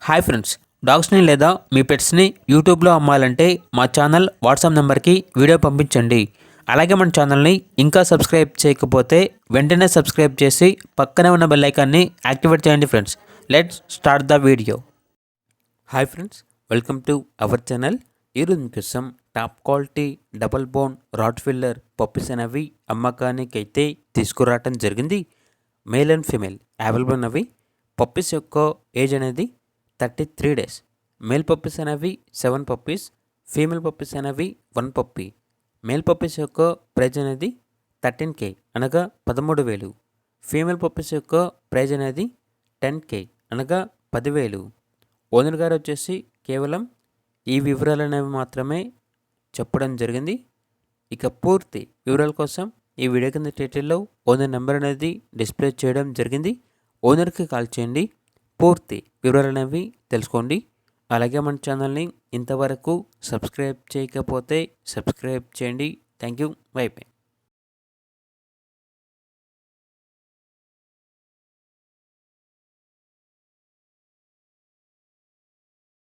Hi friends, డాగ్స్ని లేదా మీ పెట్స్ని యూట్యూబ్లో అమ్మాలంటే మా ఛానల్ వాట్సాప్ నెంబర్కి వీడియో పంపించండి. అలాగే మన ఛానల్ని ఇంకా సబ్స్క్రైబ్ చేయకపోతే వెంటనే సబ్స్క్రైబ్ చేసి పక్కనే ఉన్న బెల్ ఐకాన్ని యాక్టివేట్ చేయండి friends. Let's start the video. Hi friends, welcome to our channel. ఈరోజు మీకోసం top quality double bone Rottweiler puppies అనేవి అమ్మకానికి అయితే తీసుకురావటం జరిగింది. మేల్ అండ్ ఫీమేల్ అవైలబుల్ ఉన్నవి. పప్పీస్ యొక్క ఏజ్ అనేది 33 days. మేల్ పప్పీస్ అనేవి 7 పప్పీస్, ఫీమేల్ పప్పీస్ అనేవి 1 పప్పీ. మేల్ పప్పీస్ యొక్క ప్రైజ్ అనేది 13K అనగా 13,000. ఫీమేల్ పప్పీస్ యొక్క ప్రైజ్ అనేది 10K అనగా 10,000. ఓనర్ గారు వచ్చేసి కేవలం ఈ వివరాలు అనేవి మాత్రమే చెప్పడం జరిగింది. ఇక పూర్తి వివరాల కోసం ఈ వీడియో కింద టైటిల్లో ఓనర్ నెంబర్ అనేది డిస్ప్లే చేయడం జరిగింది. ఓనర్కి కాల్ చేయండి, పూర్తి వివరాలు అనేవి తెలుసుకోండి. అలాగే మన ఛానల్ని ఇంతవరకు సబ్స్క్రైబ్ చేయకపోతే సబ్స్క్రైబ్ చేయండి. Thank you. By by.